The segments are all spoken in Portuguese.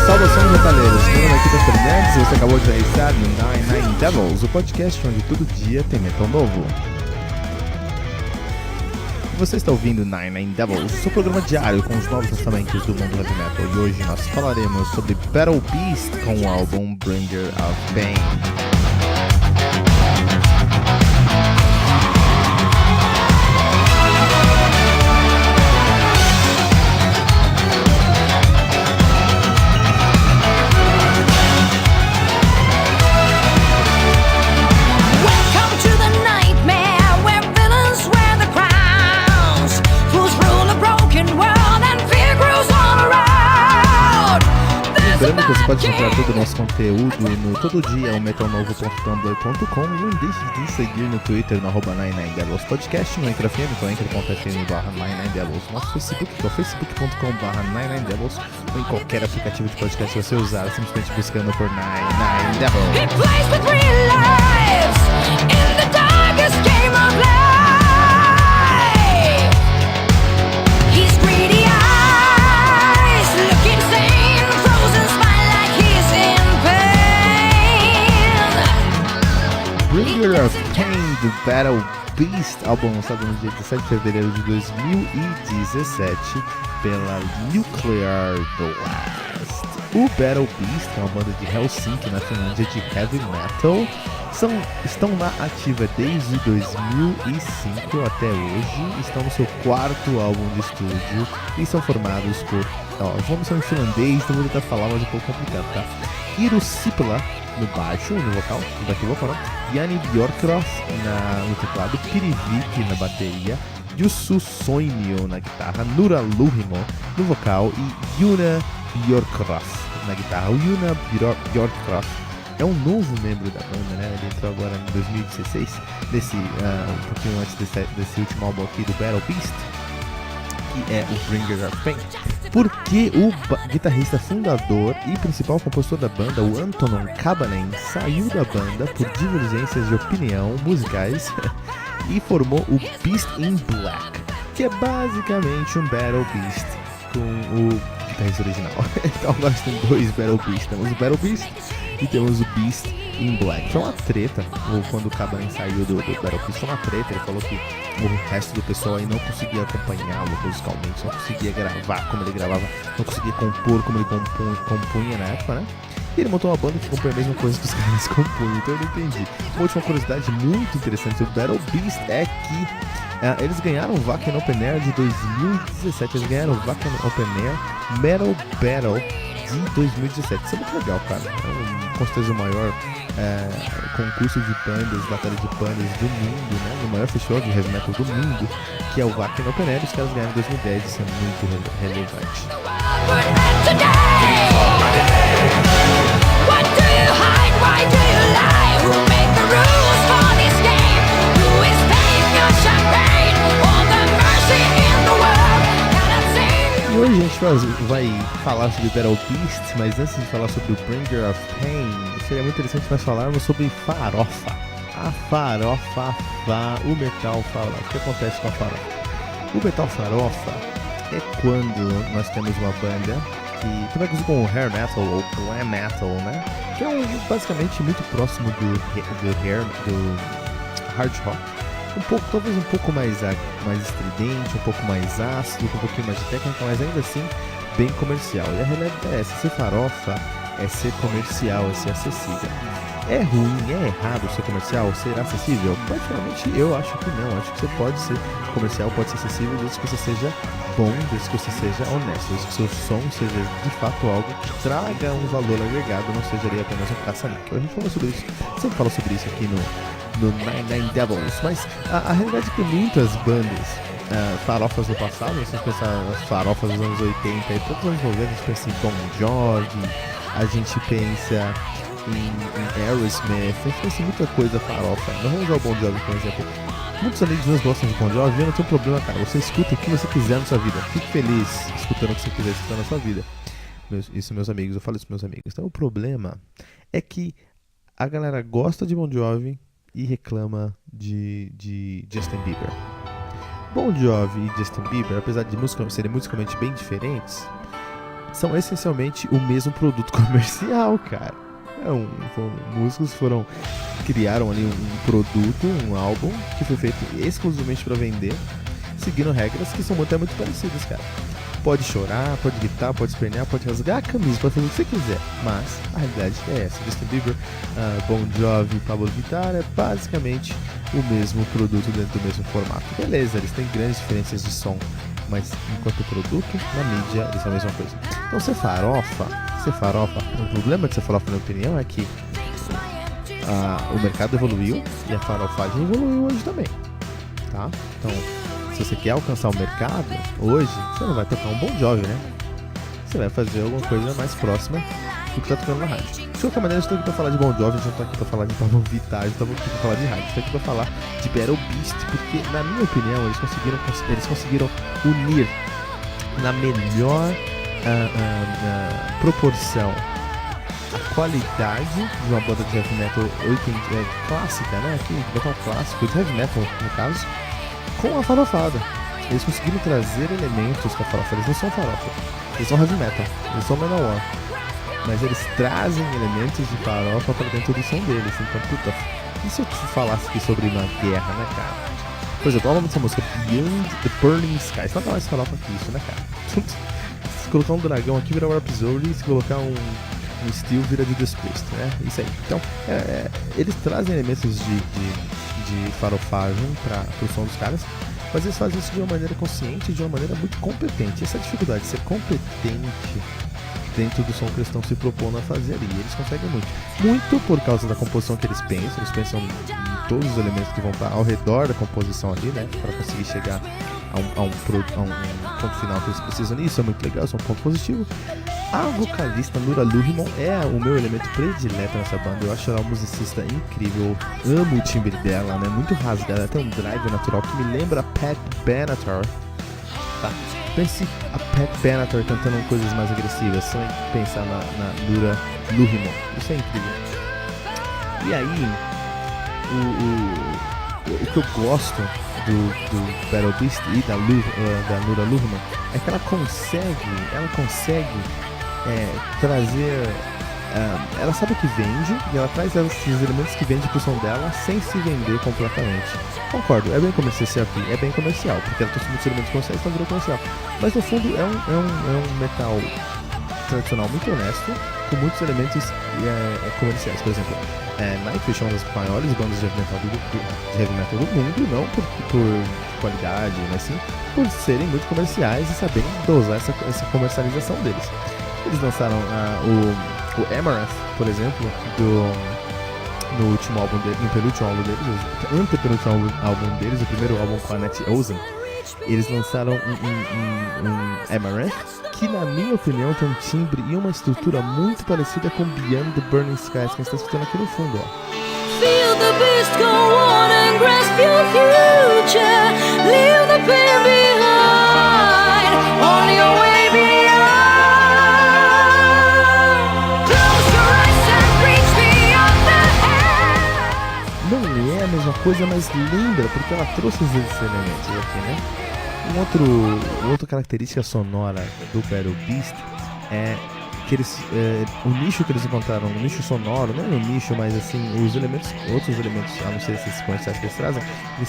Saudações Metaleiros, meu nome é Fernandes e você acabou de aterrissar no Nine Devils, o podcast onde todo dia tem metal novo. Você está ouvindo Nine Devils, seu programa diário com os novos lançamentos do mundo heavy metal, e hoje nós falaremos sobre Battle Beast com o álbum Bringer of Pain. Lembrando que você pode encontrar todo o nosso conteúdo no tododiaometalnovo.tumblr.com e não deixe de seguir no Twitter no @99devils podcast, no Anchor.fm, no anchor.fm/99devils, nosso Facebook, que é o facebook.com/99devils, ou em qualquer aplicativo de podcast que você usar, simplesmente buscando por 99devils. Bringer of Pain do Battle Beast, álbum lançado no dia 17 de fevereiro de 2017 pela Nuclear Blast. O Battle Beast é uma banda de Helsinki, na Finlândia, de heavy metal. Estão na ativa desde 2005 até hoje, estão no seu quarto álbum de estúdio e são formados por, vamos em finlandês, então vou tentar falar, mas é um pouco complicado, tá? Iiro Sipilä no baixo, no vocal, no back vocal, Jani Björkroth no teclado, Pirivik na bateria, Jussu Soinio na guitarra, Nura Luhimo no vocal e Juna Björkroth na guitarra. O Juna Björkroth é um novo membro da banda, né? Ele entrou agora em 2016, um pouquinho antes desse último álbum aqui do Battle Beast, que é o Bringer of Pain, porque o guitarrista fundador e principal compositor da banda, o Antonon Kabanen, saiu da banda por divergências de opinião musicais e formou o Beast in Black, que é basicamente um Battle Beast com o guitarrista original. Então agora tem dois Battle Beast, temos o Battle Beast e temos o Beast in Black. Foi uma treta quando o Kabanen saiu do Battle Beast, foi uma treta. Ele falou que o resto do pessoal aí não conseguia acompanhá-lo musicalmente, não conseguia gravar como ele gravava, não conseguia compor como ele compunha na época, né? E ele montou uma banda que compõe a mesma coisa que os caras compunham, então eu não entendi. Uma última curiosidade muito interessante sobre o Battle Beast é que eles ganharam o Wacken Open Air de 2017, eles ganharam o Wacken Open Air Metal Battle de 2017, isso é muito legal, cara. É com certeza o maior concurso de bandas, batalha de bandas do mundo, né? O maior festival de heavy metal do mundo, que é o Wacken Open Air. Os caras ganharam em 2010, isso é muito relevante. E hoje a gente vai falar sobre Battle Beast, mas antes de falar sobre o Bringer of Pain, seria muito interessante nós falarmos sobre farofa. A farofa, o metal farofa. O que acontece com a farofa? O metal farofa é quando nós temos uma banda que vai com o hair metal ou glam metal, né? Que é basicamente muito próximo do hard rock. Talvez um pouco mais estridente, um pouco mais ácido, com um pouquinho mais de técnica, mas ainda assim bem comercial. E a realidade é essa: ser farofa é ser comercial, é ser acessível. É ruim, é errado ser comercial, ser acessível? Particularmente eu acho que não. Acho que você pode ser comercial, pode ser acessível, desde que você seja bom, desde que você seja honesto, desde que seu som seja de fato algo que traga um valor agregado, não seja ali apenas um caça-níquel. A gente falou sobre isso, sempre fala sobre isso aqui no Nine Devils, mas a realidade é que muitas bandas farofas do passado, se você pensar nas farofas dos anos 80 e todos os anos 90, a gente pensa em Bon Jovi, a gente pensa em Aerosmith, a gente pensa em muita coisa farofa. Nós vamos usar o Bon Jovi por exemplo. Muitos amigos meus gostam de Bon Jovi, eu não tenho problema, cara. Você escuta o que você quiser na sua vida, fique feliz escutando o que você quiser escutar na sua vida. meus amigos, eu falo isso pros meus amigos. Então o problema é que a galera gosta de Bon Jovi e reclama de Justin Bieber. Bon Jovi e Justin Bieber, apesar de serem musicalmente bem diferentes, são essencialmente o mesmo produto comercial, cara. Músicos criaram ali um produto, um álbum que foi feito exclusivamente para vender, seguindo regras que são até muito parecidas, cara. Pode chorar, pode gritar, pode espernear, pode rasgar a camisa, pode fazer o que você quiser, mas a realidade é essa. Justin Bieber, Bon Jovi e Pablo Vittar é basicamente o mesmo produto dentro do mesmo formato. Beleza, eles têm grandes diferenças de som, mas enquanto produto, na mídia, eles são a mesma coisa. Então você farofa. O problema de ser farofa, na minha opinião, é que o mercado evoluiu e a farofagem evoluiu hoje também, tá? Então, se você quer alcançar o mercado, hoje, você não vai tocar um Bon Jovi, né? Você vai fazer alguma coisa mais próxima do que tá tocando na rádio. De qualquer maneira, eu estou aqui pra falar de Bon Jovi, eu não estou aqui pra falar de Pablo Vittar, eu estou aqui pra falar de rádio, eu estou aqui pra falar de Battle Beast, porque, na minha opinião, eles conseguiram unir na melhor proporção a qualidade de uma banda de heavy metal clássica, né? Aqui, botar um clássico de heavy metal, no caso, com a farofada. Eles conseguiram trazer elementos com a farofa. Eles não são farofa, eles são heavy metal, eles são Manowar, mas eles trazem elementos de farofa para dentro do som deles. Então, puta, e se eu falasse aqui sobre uma guerra, né, cara? Por exemplo, qual é o nome dessa música? Beyond the Burning Skies. Nada mais farofa que isso, né, cara? Se colocar um dragão aqui, vira Warp Zone, e se colocar um Steel, vira de Displaced, né? Isso aí. Então, eles trazem elementos de farofagem para o som dos caras, mas eles fazem isso de uma maneira consciente e de uma maneira muito competente. Essa é a dificuldade, ser competente dentro do som que eles estão se propondo a fazer ali. Eles conseguem muito por causa da composição que eles pensam em todos os elementos que vão estar ao redor da composição ali, né, para conseguir chegar a um ponto final que eles precisam. E isso é muito legal, isso é um ponto positivo. A vocalista Nura Luhmann é o meu elemento predileto nessa banda. Eu acho ela uma musicista incrível, amo o timbre dela, né, muito rasgada, tem um drive natural que me lembra a Pat Benatar, tá? Pense a Pat Benatar cantando coisas mais agressivas, sem pensar na Nura Luhmann. Isso é incrível. E aí, o que eu gosto do Battle Beast e da Nura Luhmann é que ela consegue trazer, ela sabe o que vende e ela traz esses elementos que vende pro som dela sem se vender completamente. Concordo, é bem comercial aqui, é bem comercial, porque ela trouxe muitos elementos comerciais, então virou comercial. Mas no fundo é um metal tradicional muito honesto, com muitos elementos comerciais. Por exemplo, Nightwish é uma das maiores bandas de heavy metal do mundo, não por qualidade, mas sim por serem muito comerciais e saberem dosar essa comercialização deles. Eles lançaram o Amaranth, por exemplo, no último álbum deles, no penúltimo álbum deles, o antepenúltimo álbum deles, o primeiro álbum com a Net Ozen. Eles lançaram um Amaranth, que na minha opinião tem um timbre e uma estrutura muito parecida com Beyond the Burning Skies, que a gente está escutando aqui no fundo, ó. Feel the beast go on and grasp your future, leave the pain behind, on your way beyond. Close your eyes and reach beyond the head. Não é a mesma coisa, mas lembra, porque ela trouxe esses elementos aqui, né? Outra característica sonora do Battle Beast é que o nicho que eles encontraram, o nicho sonoro, não é um nicho, mas assim, outros elementos, a não ser esses comerciais que eles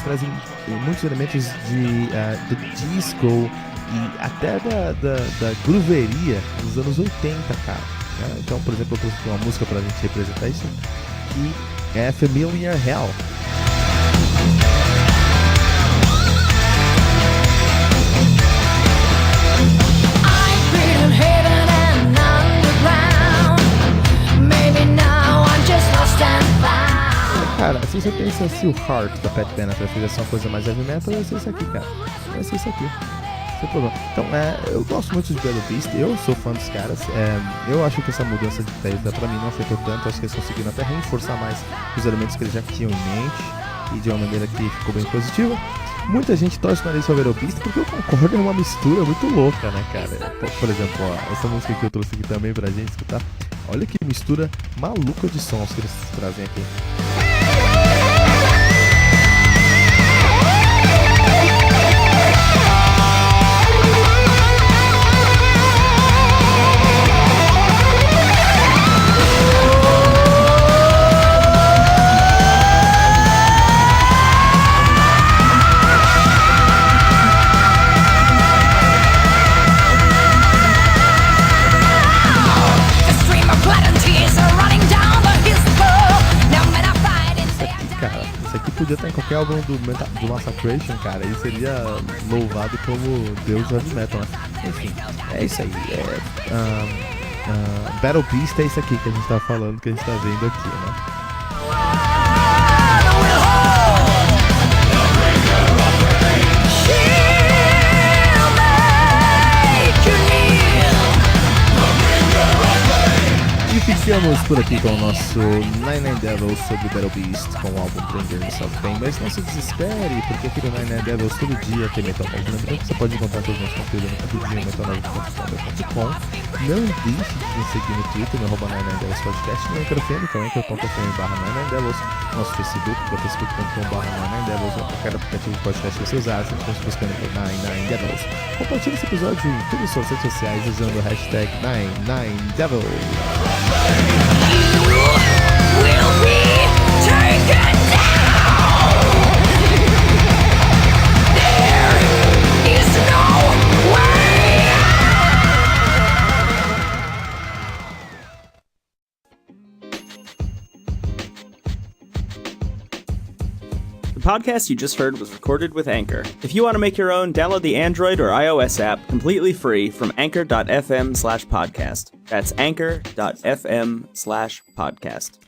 trazem muitos elementos do disco e até da grooveria dos anos 80, cara. Né? Então, por exemplo, eu trouxe uma música pra gente representar isso, que é Familiar Hell. Cara, se você pensa se o Heart da Pat Benatar fizesse uma coisa mais heavy metal, vai ser isso aqui, cara. Vai ser isso aqui. Sem problema. Então, eu gosto muito de Battle Beast, eu sou fã dos caras. Eu acho que essa mudança de testa pra mim não afetou tanto. Acho que eles conseguiram até reforçar mais os elementos que eles já tinham em mente e de uma maneira que ficou bem positiva. Muita gente torce o nariz pra ver o Beast porque eu concordo, é uma mistura muito louca, né, cara? Por exemplo, ó, essa música que eu trouxe aqui também pra gente escutar, olha que mistura maluca de sons que eles trazem aqui. Podia estar em qualquer álbum do Massacration, cara, e seria louvado como Deus do heavy metal, né? Enfim, é isso aí. Battle Beast é isso aqui que a gente tá falando, que a gente tá vendo aqui, né? Ficamos por aqui com o nosso Nine Devils sobre Battle Beast com o álbum Bringers of Pain, mas não se desespere, porque aqui no Nine Devils todo dia tem Metal Novo. Lembrando que você pode encontrar todos os nossos conteúdos no rapidinho metalnovo.com. Não deixe de nos seguir no Twitter, no Nine Devils Podcast, no Anchor.fm, que é o Anchor.fm/Nine Devils, nosso Facebook, que é o facebook.com/Nine Devils, qualquer aplicativo de podcast que você usar, você está buscando por Nine Devils. Compartilhe esse episódio em todas as suas redes sociais usando o hashtag #NineDevils. The podcast you just heard was recorded with Anchor. If you want to make your own, download the Android or iOS app completely free from anchor.fm/podcast. That's anchor.fm/podcast.